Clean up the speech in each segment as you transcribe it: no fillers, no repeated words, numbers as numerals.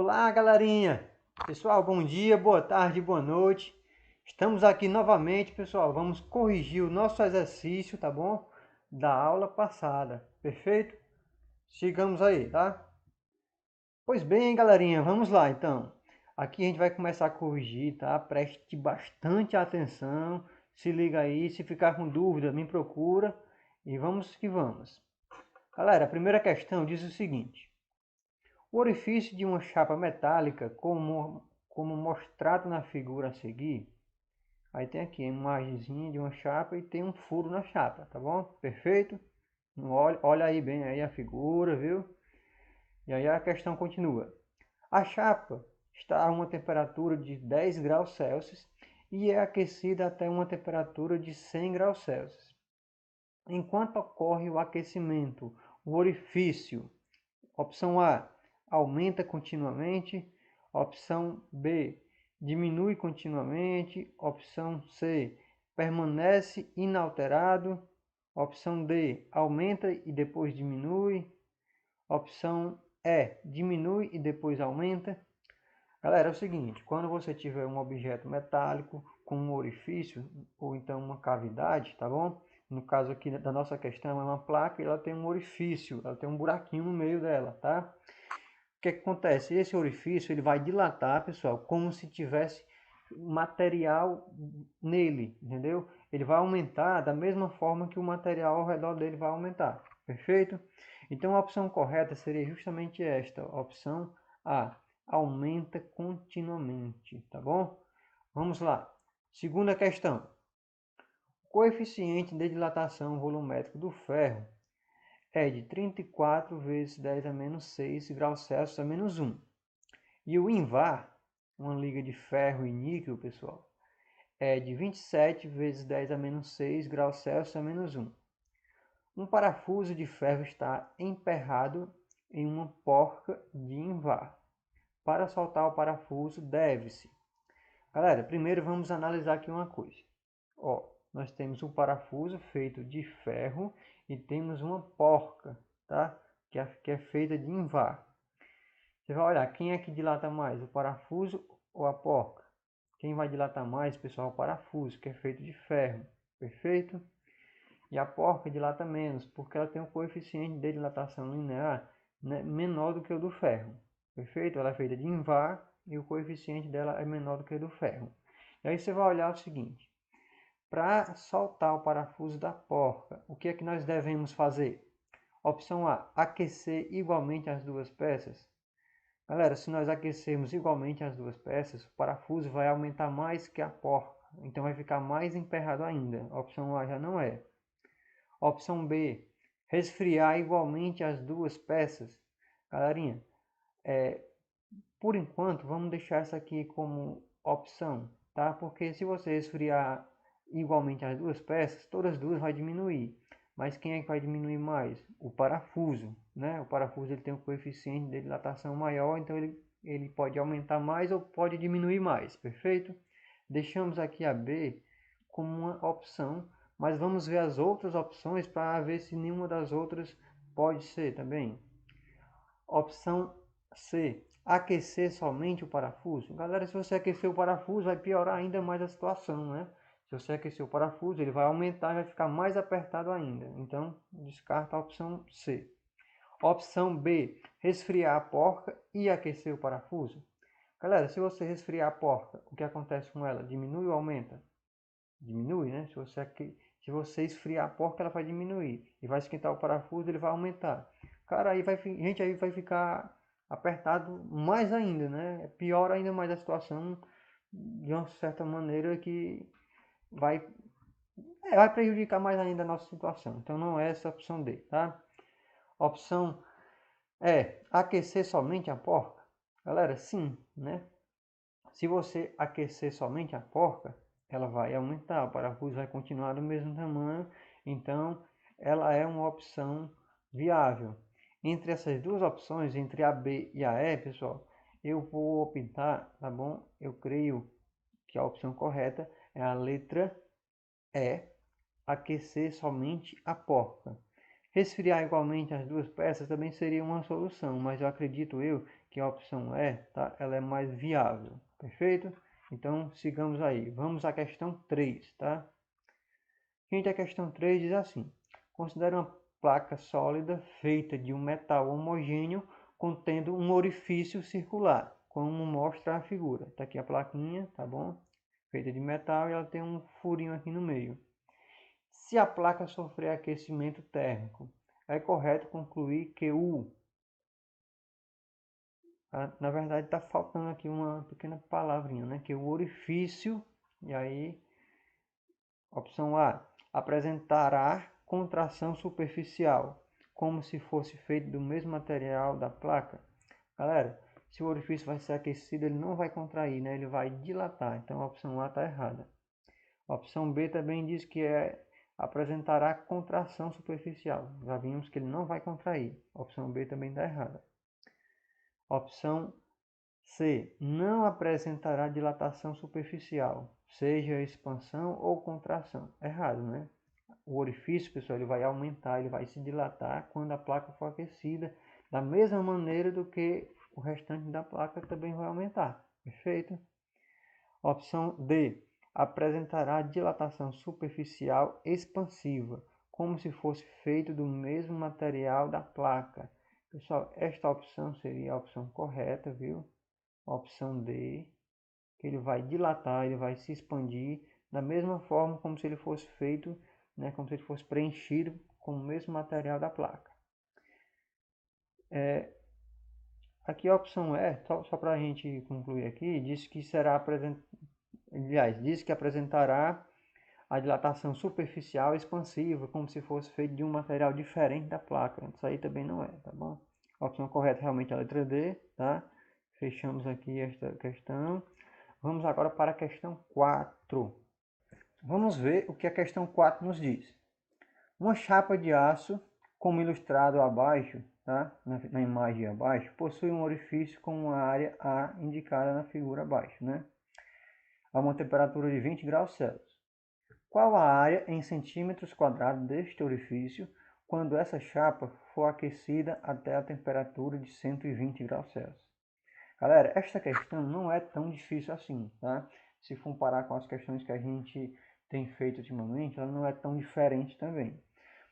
Olá, galerinha! Pessoal, bom dia, boa tarde, boa noite. Estamos aqui novamente, pessoal. Vamos corrigir o nosso exercício, tá bom? Da aula passada, perfeito? Sigamos aí, tá? Pois bem, galerinha, vamos lá então. Aqui a gente vai começar a corrigir, tá? Preste bastante atenção. Se liga aí, se ficar com dúvida, me procura e vamos que vamos. Galera, a primeira questão diz o seguinte: o orifício de uma chapa metálica, como mostrado na figura a seguir, aí tem aqui a imagenzinha de uma chapa e tem um furo na chapa, tá bom? Perfeito? Olha aí bem aí a figura, viu? E aí a questão continua. A chapa está a uma temperatura de 10 graus Celsius e é aquecida até uma temperatura de 100 graus Celsius. Enquanto ocorre o aquecimento, o orifício, opção A, aumenta continuamente. Opção B, diminui continuamente. Opção C, permanece inalterado. Opção D, aumenta e depois diminui. Opção E, diminui e depois aumenta. Galera, é o seguinte, quando você tiver um objeto metálico com um orifício ou então uma cavidade, tá bom? No caso aqui da nossa questão é uma placa e ela tem um orifício, ela tem um buraquinho no meio dela, tá? O que acontece? Esse orifício ele vai dilatar, pessoal, como se tivesse material nele, entendeu? Ele vai aumentar da mesma forma que o material ao redor dele vai aumentar, perfeito? Então a opção correta seria justamente esta, opção A, aumenta continuamente, tá bom? Vamos lá. Segunda questão. O coeficiente de dilatação volumétrico do ferro é de 34 vezes 10 a menos 6 graus Celsius a menos 1. E o INVAR, uma liga de ferro e níquel, pessoal, é de 27 vezes 10 a menos 6 graus Celsius a menos 1. Um parafuso de ferro está emperrado em uma porca de INVAR. Para soltar o parafuso, deve-se. Galera, primeiro vamos analisar aqui uma coisa. Ó, nós temos um parafuso feito de ferro e temos uma porca, tá? Que é feita de INVAR. Você vai olhar, quem é que dilata mais, o parafuso ou a porca? Quem vai dilatar mais, pessoal, é o parafuso, que é feito de ferro, perfeito? E a porca dilata menos, porque ela tem um coeficiente de dilatação linear, né, menor do que o do ferro, perfeito? Ela é feita de INVAR e o coeficiente dela é menor do que o do ferro. E aí você vai olhar o seguinte, para soltar o parafuso da porca, o que é que nós devemos fazer? Opção A, aquecer igualmente as duas peças. Galera, se nós aquecermos igualmente as duas peças, o parafuso vai aumentar mais que a porca, então vai ficar mais emperrado ainda. A opção A já não é. Opção B, resfriar igualmente as duas peças. Galerinha, por enquanto vamos deixar essa aqui como opção, tá? Porque se você resfriar igualmente as duas peças, todas as duas vai diminuir. Mas quem é que vai diminuir mais? O parafuso, né? O parafuso ele tem um coeficiente de dilatação maior, então ele pode aumentar mais ou pode diminuir mais, perfeito? Deixamos aqui a B como uma opção, mas vamos ver as outras opções para ver se nenhuma das outras pode ser também. Opção C, aquecer somente o parafuso. Galera, se você aquecer o parafuso, vai piorar ainda mais a situação, né? Se você aquecer o parafuso, ele vai aumentar e vai ficar mais apertado ainda. Então, descarta a opção C. Opção B, resfriar a porca e aquecer o parafuso. Galera, se você resfriar a porca, o que acontece com ela? Diminui ou aumenta? Diminui, né? Se você esfriar a porca, ela vai diminuir. E vai esquentar o parafuso, ele vai aumentar. Cara, aí vai ficar apertado mais ainda, né? Pior ainda mais a situação de uma certa maneira que vai, vai prejudicar mais ainda a nossa situação. Então não é essa a opção D, tá? Opção é aquecer somente a porca. Galera, sim, né? Se você aquecer somente a porca, ela vai aumentar, o parafuso vai continuar do mesmo tamanho, então ela é uma opção viável. Entre essas duas opções, entre a B e a E, pessoal, eu vou optar, tá bom? Eu creio que a opção correta é a letra E, aquecer somente a porca. Resfriar igualmente as duas peças também seria uma solução, mas eu acredito que a opção E, tá? Ela é mais viável, perfeito? Então, sigamos aí. Vamos à questão 3, tá? Gente, a questão 3 diz assim: considere uma placa sólida feita de um metal homogêneo contendo um orifício circular, como mostra a figura. Tá aqui a plaquinha, tá bom? Feita de metal e ela tem um furinho aqui no meio. Se a placa sofrer aquecimento térmico, é correto concluir que na verdade está faltando aqui uma pequena palavrinha, né? Que o orifício, e aí, opção A, apresentará contração superficial, como se fosse feito do mesmo material da placa. Galera, se o orifício vai ser aquecido, ele não vai contrair, né? Ele vai dilatar, então a opção A está errada. A opção B também diz que apresentará contração superficial. Já vimos que ele não vai contrair. A opção B também está errada. Opção C. Não apresentará dilatação superficial, seja expansão ou contração. Errado, né? O orifício, pessoal, ele vai aumentar, ele vai se dilatar quando a placa for aquecida, da mesma maneira do que o restante da placa também vai aumentar. Perfeito? Opção D. Apresentará dilatação superficial expansiva, como se fosse feito do mesmo material da placa. Pessoal, esta opção seria a opção correta, viu? A opção D, que ele vai dilatar, ele vai se expandir da mesma forma como se ele fosse feito, né, como se ele fosse preenchido com o mesmo material da placa. Aqui a opção E, só para a gente concluir aqui, diz que diz que apresentará a dilatação superficial expansiva, como se fosse feito de um material diferente da placa. Isso aí também não é, tá bom? A opção correta realmente é a letra D, tá? Fechamos aqui esta questão. Vamos agora para a questão 4. Vamos ver o que a questão 4 nos diz. Uma chapa de aço, como ilustrado abaixo, tá? na imagem abaixo, possui um orifício com uma área A indicada na figura abaixo, né? A uma temperatura de 20 graus Celsius. Qual a área em centímetros quadrados deste orifício quando essa chapa for aquecida até a temperatura de 120 graus Celsius? Galera, esta questão não é tão difícil assim, tá? Se comparar com as questões que a gente tem feito ultimamente, ela não é tão diferente também.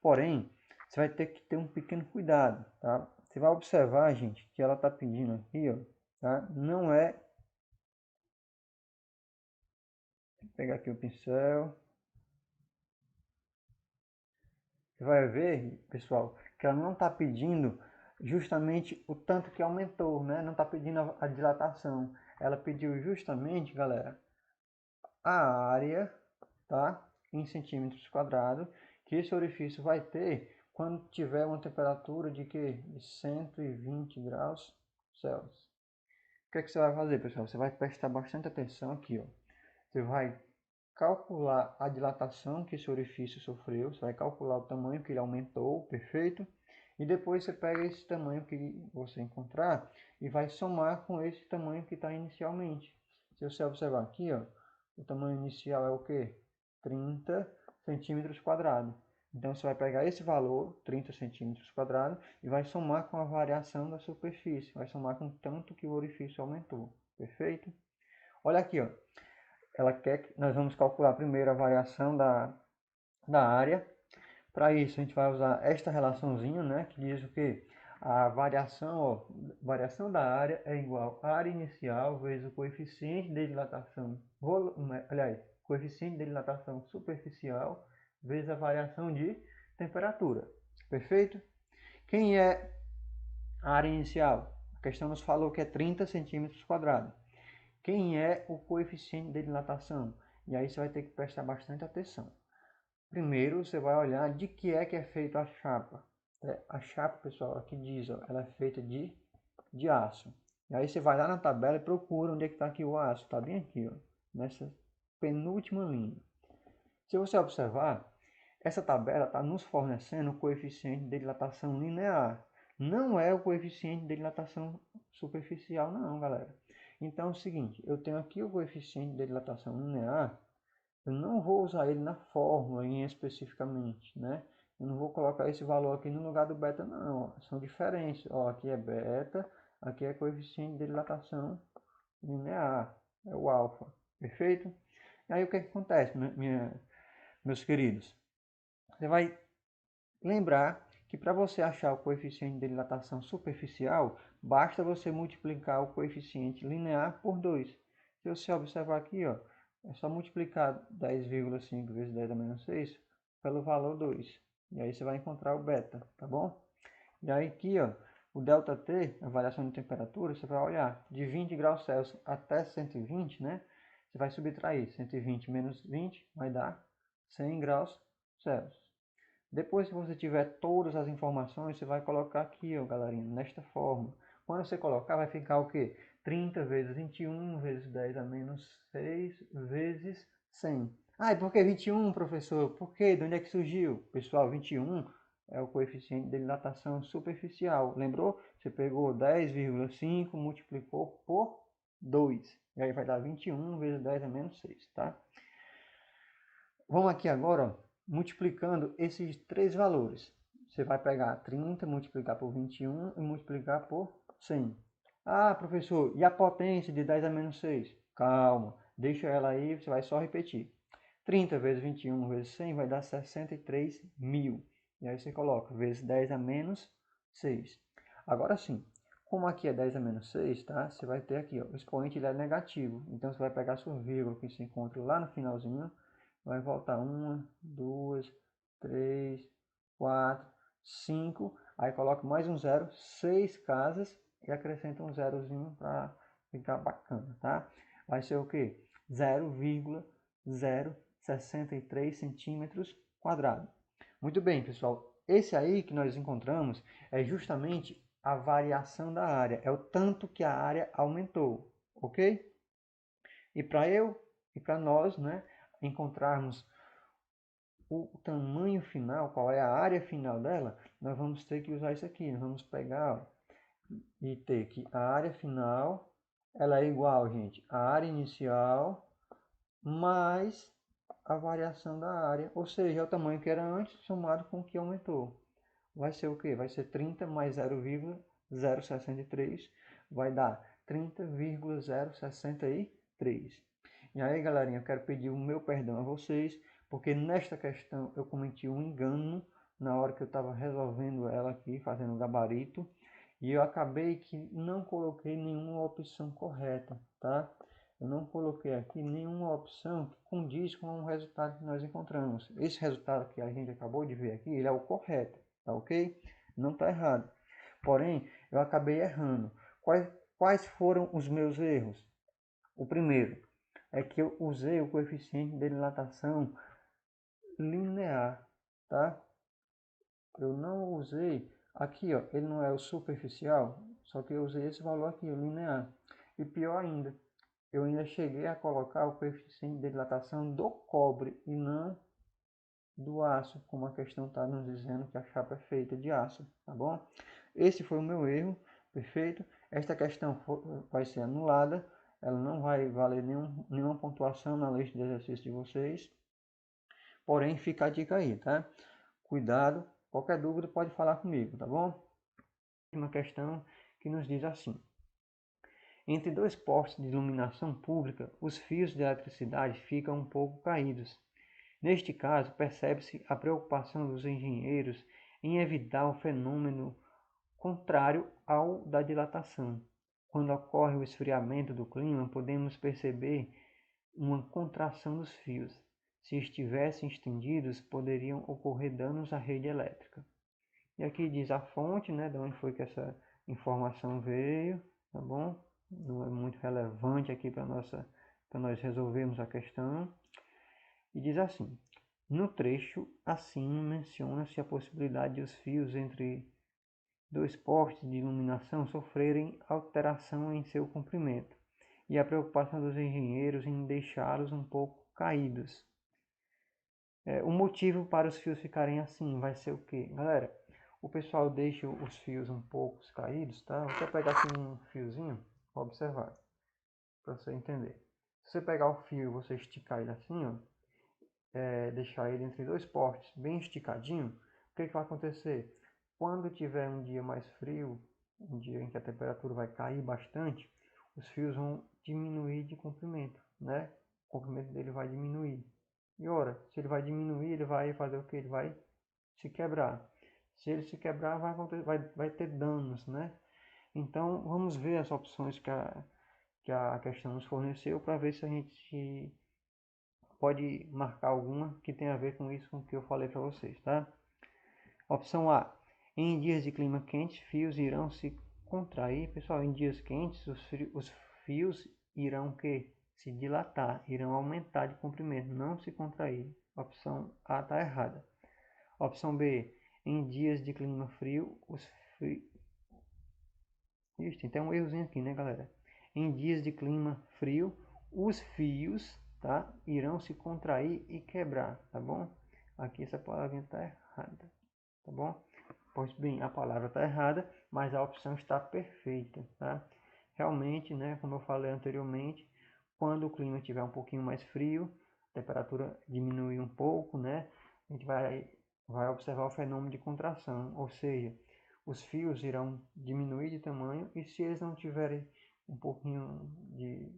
Porém, você vai ter que ter um pequeno cuidado, tá? Você vai observar, gente, que ela está pedindo aqui, ó, tá? Não é... Vou pegar aqui o pincel. Você vai ver, pessoal, que ela não está pedindo justamente o tanto que aumentou, né? Não está pedindo a dilatação. Ela pediu justamente, galera, a área, tá? Em centímetros quadrados, que esse orifício vai ter quando tiver uma temperatura de que? De 120 graus Celsius. O que é que você vai fazer, pessoal? Você vai prestar bastante atenção aqui, ó. Você vai calcular a dilatação que esse orifício sofreu, você vai calcular o tamanho que ele aumentou, perfeito? E depois você pega esse tamanho que você encontrar e vai somar com esse tamanho que está inicialmente. Se você observar aqui, ó, o tamanho inicial é o que? 30 centímetros quadrados. Então você vai pegar esse valor, 30 centímetros quadrados, e vai somar com a variação da superfície, vai somar com o tanto que o orifício aumentou, perfeito? Olha aqui, ó. Ela quer que nós vamos calcular primeiro a variação da área. Para isso, a gente vai usar esta relaçãozinha, né, que diz o que? A variação da área é igual à área inicial vezes o coeficiente de dilatação, coeficiente de dilatação superficial vezes a variação de temperatura. Perfeito? Quem é a área inicial? A questão nos falou que é 30 centímetros quadrados. Quem é o coeficiente de dilatação? E aí você vai ter que prestar bastante atenção. Primeiro você vai olhar de que é feita a chapa. A chapa, pessoal, aqui diz, ó, ela é feita de aço. E aí você vai lá na tabela e procura onde é que está aqui o aço. Está bem aqui, ó, nessa penúltima linha. Se você observar, essa tabela está nos fornecendo o coeficiente de dilatação linear. Não é o coeficiente de dilatação superficial, não, galera. Então é o seguinte, eu tenho aqui o coeficiente de dilatação linear, eu não vou usar ele na fórmula especificamente, né? Eu não vou colocar esse valor aqui no lugar do beta, não. Ó. São diferentes. Ó, aqui é beta, Aqui é coeficiente de dilatação linear, é o alfa, perfeito? E aí o que acontece, meus queridos? Você vai lembrar que para você achar o coeficiente de dilatação superficial, basta você multiplicar o coeficiente linear por 2. Se você observar aqui, ó, é só multiplicar 10,5 vezes 10 a menos 6 pelo valor 2. E aí você vai encontrar o beta, tá bom? E aí aqui, ó, o ΔT, a variação de temperatura, você vai olhar de 20 graus Celsius até 120, né? Você vai subtrair 120 menos 20, vai dar 100 graus Celsius. Depois que você tiver todas as informações, você vai colocar aqui, ó, galerinha, nesta forma. Quando você colocar, vai ficar o quê? 30 vezes 21 vezes 10 a menos 6 vezes 100. Ah, e por que 21, professor? Por quê? De onde é que surgiu? Pessoal, 21 é o coeficiente de dilatação superficial. Lembrou? Você pegou 10,5, multiplicou por 2. E aí vai dar 21 vezes 10 a menos 6, tá? Vamos aqui agora, ó, multiplicando esses três valores. Você vai pegar 30, multiplicar por 21 e multiplicar por 100. Ah, professor, e a potência de 10 a menos 6? Calma, deixa ela aí, você vai só repetir. 30 vezes 21 vezes 100 vai dar 63.000. E aí você coloca vezes 10 a menos 6. Agora sim, como aqui é 10 a menos 6, tá? Você vai ter aqui, ó, o expoente ele é negativo. Então você vai pegar a sua vírgula que se encontra lá no finalzinho, vai voltar 1, 2, 3, 4, 5. Aí coloca mais um zero, 6 casas e acrescenta um zerozinho para ficar bacana, tá? Vai ser o que? 0,063 centímetros quadrados. Muito bem, pessoal. Esse aí que nós encontramos é justamente a variação da área. É o tanto que a área aumentou, ok? E para eu e para nós, né, encontrarmos o tamanho final, qual é a área final dela, nós vamos ter que usar isso aqui. Nós vamos pegar, ó, e ter que a área final, ela é igual, gente, à área inicial mais a variação da área, ou seja, é o tamanho que era antes somado com o que aumentou. Vai ser o quê? Vai ser 30 mais 0,063, vai dar 30,063. E aí, galerinha, eu quero pedir o meu perdão a vocês, porque nesta questão eu cometi um engano na hora que eu estava resolvendo ela aqui, fazendo o gabarito, e eu acabei que não coloquei nenhuma opção correta, tá? Eu não coloquei aqui nenhuma opção que condiz com o resultado que nós encontramos. Esse resultado que a gente acabou de ver aqui, ele é o correto, tá ok? Não está errado. Porém, eu acabei errando. Quais foram os meus erros? O primeiro é que eu usei o coeficiente de dilatação linear, tá? Eu não usei, aqui ó, ele não é o superficial, só que eu usei esse valor aqui, o linear. E pior ainda, eu ainda cheguei a colocar o coeficiente de dilatação do cobre e não do aço, como a questão está nos dizendo que a chapa é feita de aço, tá bom? Esse foi o meu erro, perfeito? Esta questão vai ser anulada, ela não vai valer nenhuma pontuação na lista de exercício de vocês, porém fica a dica aí, tá? Cuidado, qualquer dúvida pode falar comigo, tá bom? Uma questão que nos diz assim: entre dois postes de iluminação pública, os fios de eletricidade ficam um pouco caídos. Neste caso, percebe-se a preocupação dos engenheiros em evitar o fenômeno contrário ao da dilatação. Quando ocorre o esfriamento do clima, podemos perceber uma contração dos fios. Se estivessem estendidos, poderiam ocorrer danos à rede elétrica. E aqui diz a fonte, né, de onde foi que essa informação veio, tá bom? Não é muito relevante aqui para nós resolvermos a questão. E diz assim: no trecho acima menciona-se a possibilidade de os fios entre dois postes de iluminação sofrerem alteração em seu comprimento e a preocupação dos engenheiros em deixá-los um pouco caídos. O motivo para os fios ficarem assim vai ser o que? Galera, o pessoal deixa os fios um pouco caídos, tá? Vou até pegar aqui um fiozinho para observar, para você entender. Se você pegar o fio e você esticar ele assim, ó, deixar ele entre dois postes bem esticadinho, o que vai acontecer? Quando tiver um dia mais frio, um dia em que a temperatura vai cair bastante, os fios vão diminuir de comprimento, né? O comprimento dele vai diminuir. E ora, se ele vai diminuir, ele vai fazer o que? Ele vai se quebrar. Se ele se quebrar, vai ter danos, né? Então, vamos ver as opções que a questão nos forneceu para ver se a gente pode marcar alguma que tenha a ver com isso com o que eu falei para vocês, tá? Opção A. Em dias de clima quente, fios irão se contrair. Pessoal, em dias quentes, os fios irão que? Se dilatar, irão aumentar de comprimento, não se contrair. Opção A está errada. Opção B. Em dias de clima frio, os fios... Ixi, tem um errozinho aqui, né, galera? Em dias de clima frio, os fios, tá, irão se contrair e quebrar, tá bom? Aqui essa palavrinha está errada, tá bom? Pois bem, a palavra está errada, mas a opção está perfeita, tá? Realmente, né, como eu falei anteriormente, quando o clima estiver um pouquinho mais frio, a temperatura diminui um pouco, né? A gente vai observar o fenômeno de contração, ou seja, os fios irão diminuir de tamanho e se eles não tiverem um pouquinho de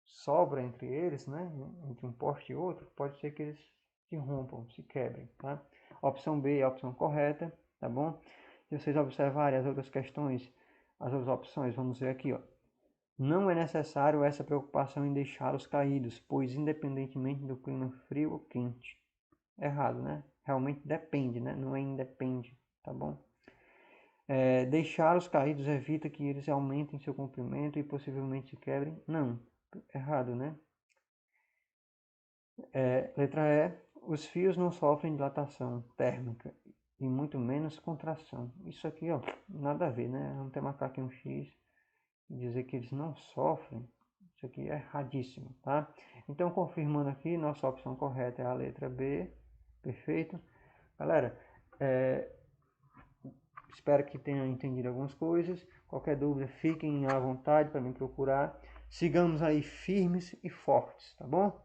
sobra entre eles, né, entre um poste e outro, pode ser que eles se rompam, se quebrem, tá? A opção B é a opção correta, tá bom? Se vocês observarem as outras questões, as outras opções, vamos ver aqui, ó. Não é necessário essa preocupação em deixá-los caídos, pois independentemente do clima frio ou quente. Errado, né? Realmente depende, né? Não é independe, tá bom? Deixá-los caídos evita que eles aumentem seu comprimento e possivelmente se quebrem. Não, errado, né? Letra E. Os fios não sofrem dilatação térmica e muito menos contração. Isso aqui, ó, nada a ver, né? Vamos ter marcar aqui um X e dizer que eles não sofrem. Isso aqui é erradíssimo, tá? Então, confirmando aqui, nossa opção correta é a letra B. Perfeito? Galera, espero que tenham entendido algumas coisas. Qualquer dúvida, fiquem à vontade para me procurar. Sigamos aí firmes e fortes, tá bom?